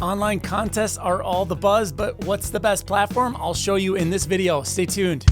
Online contests are all the buzz, but what's the best platform? I'll show you in this video. Stay tuned.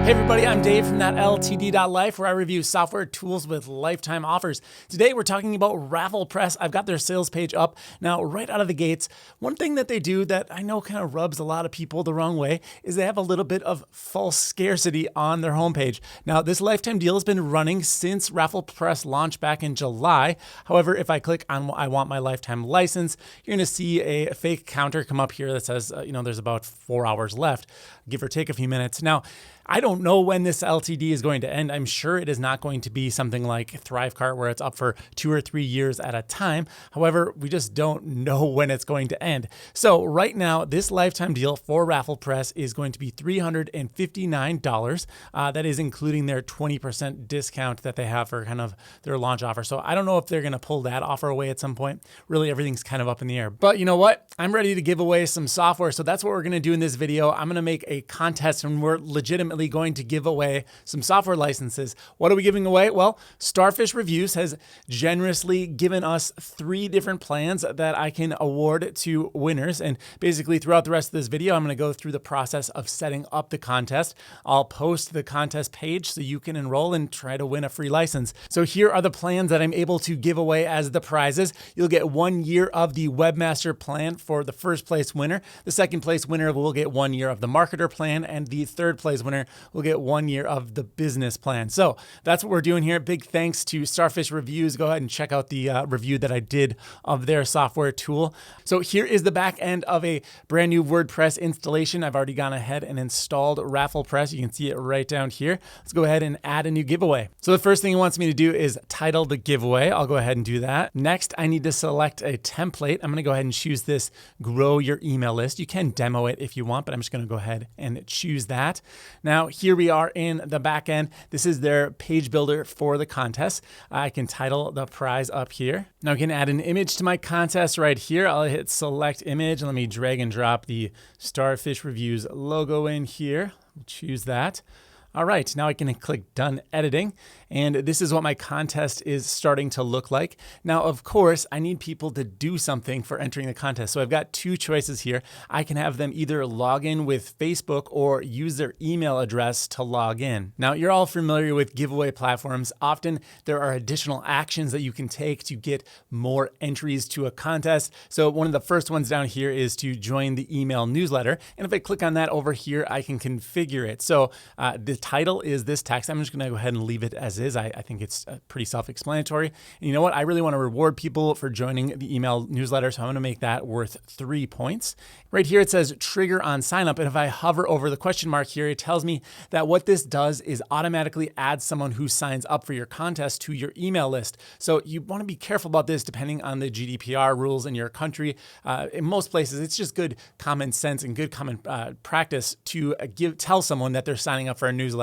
Hey everybody, I'm Dave from thatLTD.life, where I review software tools with lifetime offers. Today we're talking about RafflePress. I've got their sales page up. Now, right out of the gates, one thing that they do that I know kind of rubs a lot of people the wrong way is they have a little bit of false scarcity on their homepage. Now, this lifetime deal has been running since RafflePress launched back in July. However, if I click on I want my lifetime license, you're going to see a fake counter come up here that says, there's about 4 hours left, give or take a few minutes. Now, I don't know when this LTD is going to end. I'm sure it is not going to be something like Thrivecart where it's up for 2 or 3 years at a time. However, we just don't know when it's going to end. So right now, this lifetime deal for RafflePress is going to be $359. That is including their 20% discount that they have for kind of their launch offer. So I don't know if they're going to pull that offer away at some point. Really, everything's kind of up in the air. But you know what? I'm ready to give away some software. So that's what we're going to do in this video. I'm going to make a contest and we're legitimately going to give away some software licenses. What are we giving away? Well, STARFISH Reviews has generously given us 3 different plans that I can award to winners. And basically throughout the rest of this video, I'm going to go through the process of setting up the contest. I'll post the contest page so you can enroll and try to win a free license. So here are the plans that I'm able to give away as the prizes. You'll get 1 year of the Webmaster plan for the first place winner. The second place winner will get 1 year of the Marketer plan, and the third place winner will get 1 year of the business plan. So that's what we're doing here. Big thanks to STARFISH Reviews. Go ahead and check out the review that I did of their software tool. So here is the back end of a brand new WordPress installation. I've already gone ahead and installed RafflePress. You can see it right down here. Let's go ahead and add a new giveaway. So the first thing it wants me to do is title the giveaway. I'll go ahead and do that. Next, I need to select a template. I'm going to go ahead and choose this Grow Your Email List. You can demo it if you want, but I'm just going to go ahead and choose that. Now, here we are in the back end. This is their page builder for the contest. I can title the prize up here. Now I can add an image to my contest right here. I'll hit select image and let me drag and drop the STARFISH Reviews logo in here. Choose that. All right, now I can click Done Editing, and this is what my contest is starting to look like. Now, of course, I need people to do something for entering the contest. So I've got 2 choices here. I can have them either log in with Facebook or use their email address to log in. Now, you're all familiar with giveaway platforms. Often there are additional actions that you can take to get more entries to a contest. So one of the first ones down here is to join the email newsletter. And if I click on that over here, I can configure it. So the title is this text. I'm just going to go ahead and leave it as is. I think it's pretty self-explanatory. And you know what? I really want to reward people for joining the email newsletter, so I'm going to make that worth 3 points. Right here it says trigger on sign up, and if I hover over the question mark here, it tells me that what this does is automatically add someone who signs up for your contest to your email list. So you want to be careful about this depending on the GDPR rules in your country. In most places, it's just good common sense and good common practice to tell someone that they're signing up for a newsletter.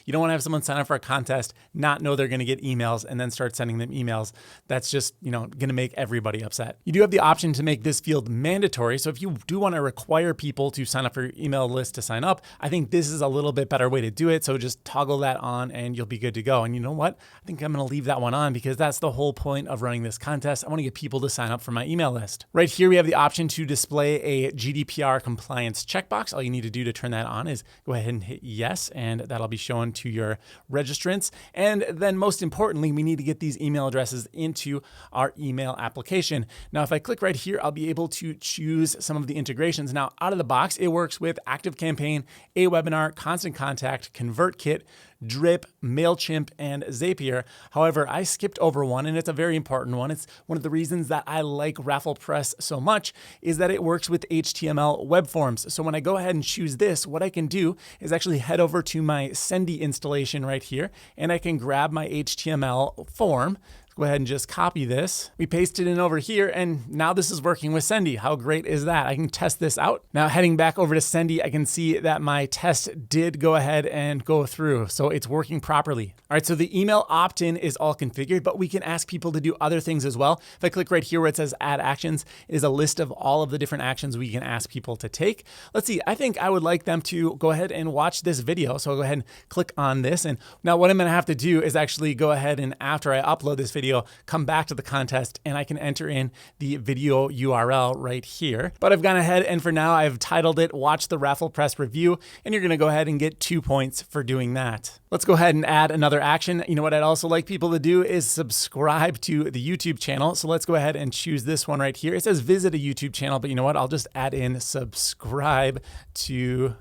You don't want to have someone sign up for a contest, not know they're going to get emails, and then start sending them emails. That's just, going to make everybody upset. You do have the option to make this field mandatory. So if you do want to require people to sign up for your email list to sign up, I think this is a little bit better way to do it. So just toggle that on and you'll be good to go. And you know what? I think I'm going to leave that one on because that's the whole point of running this contest. I want to get people to sign up for my email list. Right here, we have the option to display a GDPR compliance checkbox. All you need to do to turn that on is go ahead and hit yes, and that'll be shown to your registrants. And then most importantly, we need to get these email addresses into our email application. Now, if I click right here, I'll be able to choose some of the integrations. Now, out of the box, it works with ActiveCampaign, Awebinar, Constant Contact, ConvertKit, Drip, MailChimp, and Zapier. However, I skipped over one, and it's a very important one. It's one of the reasons that I like RafflePress so much is that it works with HTML web forms. So when I go ahead and choose this, what I can do is actually head over to my Sendy installation right here, and I can grab my HTML form, Go ahead and just copy this. We paste it in over here, and now this is working with Sendy. How great is that? I can test this out. Now heading back over to Sendy, I can see that my test did go ahead and go through, so it's working properly. All right, so the email opt-in is all configured, but we can ask people to do other things as well. If I click right here where it says add actions, it is a list of all of the different actions we can ask people to take. Let's see, I think I would like them to go ahead and watch this video. So I'll go ahead and click on this. And now what I'm gonna have to do is actually go ahead and after I upload this video, come back to the contest and I can enter in the video URL right here. But I've gone ahead and for now I've titled it, Watch the RafflePress Review, and you're gonna go ahead and get 2 points for doing that. Let's go ahead and add another action. You know what I'd also like people to do is subscribe to the YouTube channel. So let's go ahead and choose this one right here. It says visit a YouTube channel, but you know what? I'll just add in subscribe to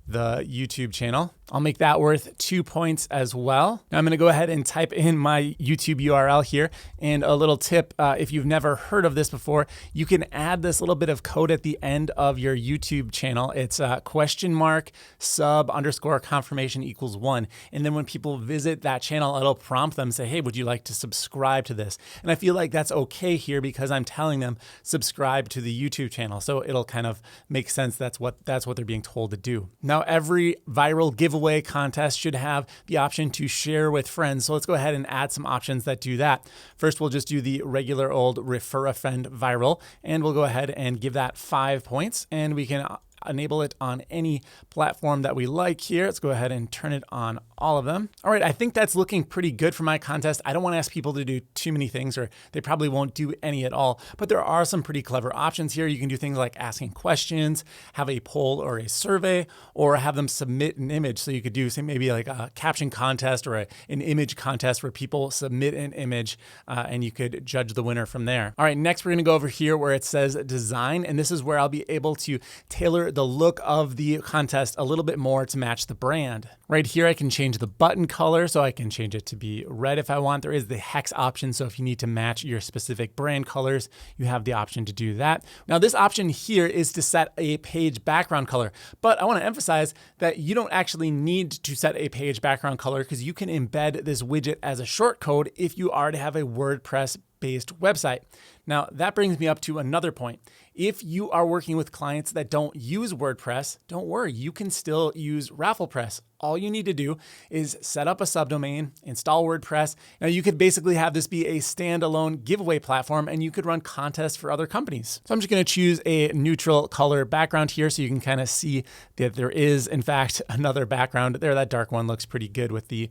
the YouTube channel. I'll make that worth 2 points as well. Now I'm gonna go ahead and type in my YouTube URL here. And a little tip, if you've never heard of this before, you can add this little bit of code at the end of your YouTube channel. It's $sub_confirmation=1. And then when people visit that channel, it'll prompt them, say, hey, would you like to subscribe to this? And I feel like that's okay here because I'm telling them subscribe to the YouTube channel. So it'll kind of make sense. That's what they're being told to do. Now every viral giveaway contest should have the option to share with friends. So let's go ahead and add some options that do that. First, we'll just do the regular old refer a friend viral, and we'll go ahead and give that 5 points, and we can enable it on any platform that we like here. Let's go ahead and turn it on all of them. All right, I think that's looking pretty good for my contest. I don't want to ask people to do too many things, or they probably won't do any at all, but there are some pretty clever options here. You can do things like asking questions, have a poll or a survey, or have them submit an image. So you could do say maybe like a caption contest or an image contest where people submit an image and you could judge the winner from there. All right, next we're gonna go over here where it says design, and this is where I'll be able to tailor the look of the contest a little bit more to match the brand. Right here, I can change the button color, so I can change it to be red if I want. There is the hex option, so if you need to match your specific brand colors, you have the option to do that. Now, this option here is to set a page background color, but I want to emphasize that you don't actually need to set a page background color because you can embed this widget as a shortcode if you already have a WordPress-based website. Now, that brings me up to another point. If you are working with clients that don't use WordPress, don't worry, you can still use RafflePress. All you need to do is set up a subdomain, install WordPress. Now you could basically have this be a standalone giveaway platform and you could run contests for other companies. So I'm just gonna choose a neutral color background here so you can kind of see that there is in fact another background there. That dark one looks pretty good with the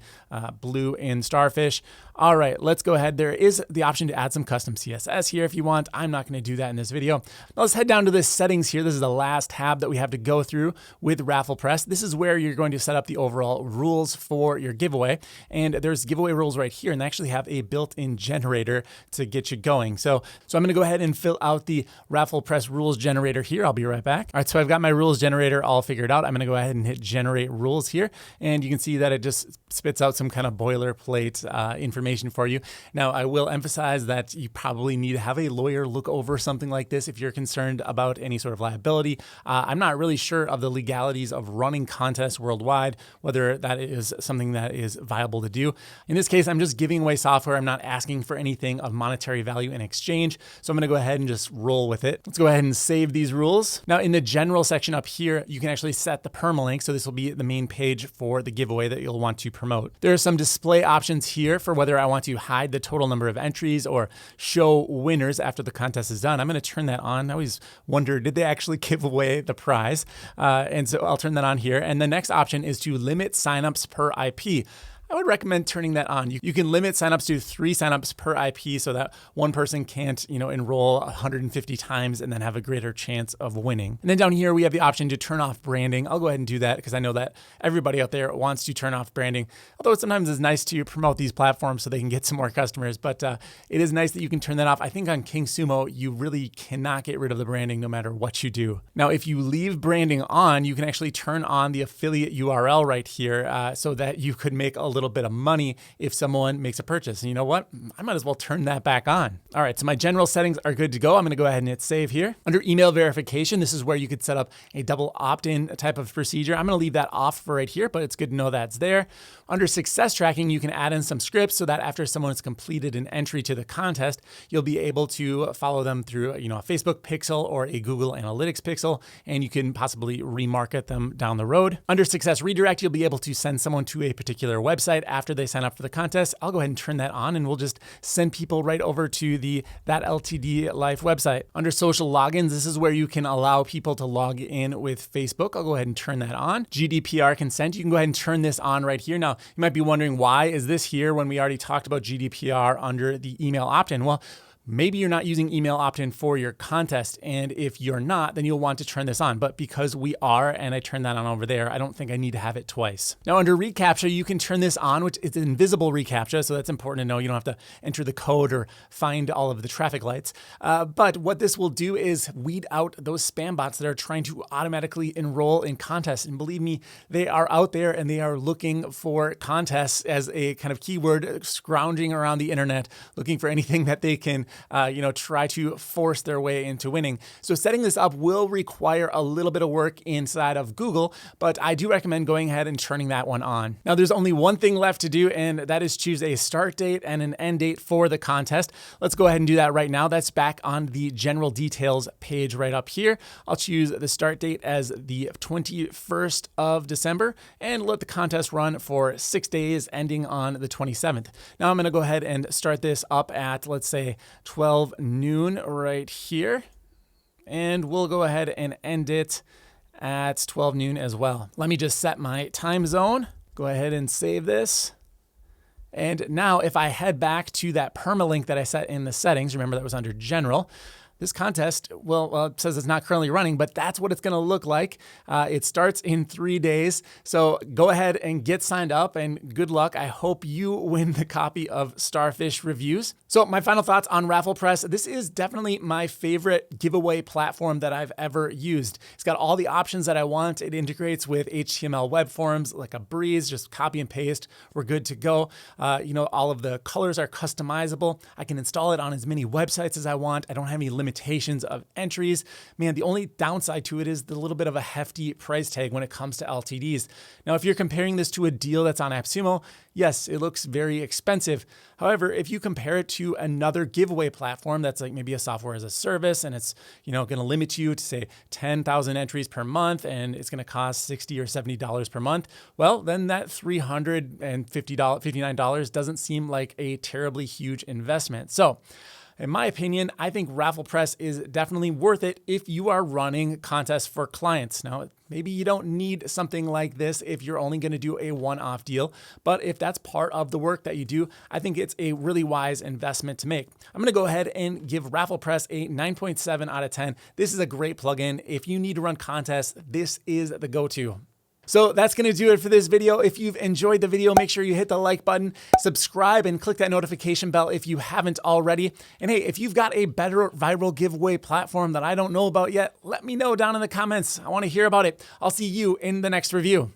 blue in Starfish. All right, let's go ahead. There is the option to add some custom CSS here if you want. I'm not gonna do that in this video. Now let's head down to the settings here. This is the last tab that we have to go through with RafflePress. This is where you're going to set up the overall rules for your giveaway. And there's giveaway rules right here, and they actually have a built-in generator to get you going. So I'm gonna go ahead and fill out the RafflePress rules generator here. I'll be right back. All right, so I've got my rules generator all figured out. I'm gonna go ahead and hit generate rules here. And you can see that it just spits out some kind of boilerplate information for you. Now, I will emphasize that you probably need to have a lawyer look over something like this if you're concerned about any sort of liability. I'm not really sure of the legalities of running contests worldwide, whether that is something that is viable to do. In this case, I'm just giving away software. I'm not asking for anything of monetary value in exchange. So I'm gonna go ahead and just roll with it. Let's go ahead and save these rules. Now in the general section up here, you can actually set the permalink. So this will be the main page for the giveaway that you'll want to promote. There are some display options here for whether I want to hide the total number of entries or show winners after the contest is done. I'm gonna turn that on. I always wonder, did they actually give away the prize? And so I'll turn that on here. And the next option is to limit signups per IP. I would recommend turning that on. You can limit signups to 3 signups per IP so that one person can't, enroll 150 times and then have a greater chance of winning. And then down here, we have the option to turn off branding. I'll go ahead and do that because I know that everybody out there wants to turn off branding. Although sometimes it's nice to promote these platforms so they can get some more customers, but it is nice that you can turn that off. I think on KingSumo, you really cannot get rid of the branding no matter what you do. Now, if you leave branding on, you can actually turn on the affiliate URL right here so that you could make a little bit of money if someone makes a purchase. And you know what? I might as well turn that back on. All right, so my general settings are good to go. I'm gonna go ahead and hit save here. Under email verification, this is where you could set up a double opt-in type of procedure. I'm gonna leave that off for right here, but it's good to know that's there. Under success tracking, you can add in some scripts so that after someone has completed an entry to the contest, you'll be able to follow them through, a Facebook pixel or a Google Analytics pixel, and you can possibly remarket them down the road. Under success redirect, you'll be able to send someone to a particular website after they sign up for the contest. I'll go ahead and turn that on, and we'll just send people right over to the That LTD Life website. Under social logins, this is where you can allow people to log in with Facebook. I'll go ahead and turn that on. GDPR consent, you can go ahead and turn this on right here. Now, you might be wondering, why is this here when we already talked about GDPR under the email opt-in? Well, maybe you're not using email opt-in for your contest, and if you're not, then you'll want to turn this on. But because we are, and I turned that on over there, I don't think I need to have it twice. Now under reCAPTCHA, you can turn this on, which is invisible reCAPTCHA, so that's important to know. You don't have to enter the code or find all of the traffic lights. But what this will do is weed out those spam bots that are trying to automatically enroll in contests. And believe me, they are out there and they are looking for contests as a kind of keyword, scrounging around the internet, looking for anything that they can try to force their way into winning. So setting this up will require a little bit of work inside of Google, but I do recommend going ahead and turning that one on. Now there's only one thing left to do, and that is choose a start date and an end date for the contest. Let's go ahead and do that right now. That's back on the general details page right up here. I'll choose the start date as the 21st of December and let the contest run for 6 days ending on the 27th. Now I'm gonna go ahead and start this up at, let's say, 12 noon right here. And we'll go ahead and end it at 12 noon as well. Let me just set my time zone. Go ahead and save this. And now if I head back to that permalink that I set in the settings, remember that was under general, this contest, it says it's not currently running, but that's what it's gonna look like. It starts in 3 days. So go ahead and get signed up and good luck. I hope you win the copy of Starfish Reviews. So my final thoughts on RafflePress. This is definitely my favorite giveaway platform that I've ever used. It's got all the options that I want. It integrates with HTML web forms like a breeze, just copy and paste. We're good to go. All of the colors are customizable. I can install it on as many websites as I want. I don't have any limitations of entries. Man, the only downside to it is the little bit of a hefty price tag when it comes to LTDs. Now, if you're comparing this to a deal that's on AppSumo, yes, it looks very expensive. However, if you compare it to another giveaway platform that's like maybe a software as a service, and it's going to limit you to say 10,000 entries per month, and it's going to cost $60 or $70 per month, well, then that $359 doesn't seem like a terribly huge investment. So, in my opinion, I think RafflePress is definitely worth it if you are running contests for clients. Now, maybe you don't need something like this if you're only going to do a one-off deal, but if that's part of the work that you do, I think it's a really wise investment to make. I'm going to go ahead and give RafflePress a 9.7 out of 10. This is a great plugin. If you need to run contests, this is the go-to. So that's going to do it for this video. If you've enjoyed the video, make sure you hit the like button, subscribe, and click that notification bell if you haven't already. And hey, if you've got a better viral giveaway platform that I don't know about yet, let me know down in the comments. I want to hear about it. I'll see you in the next review.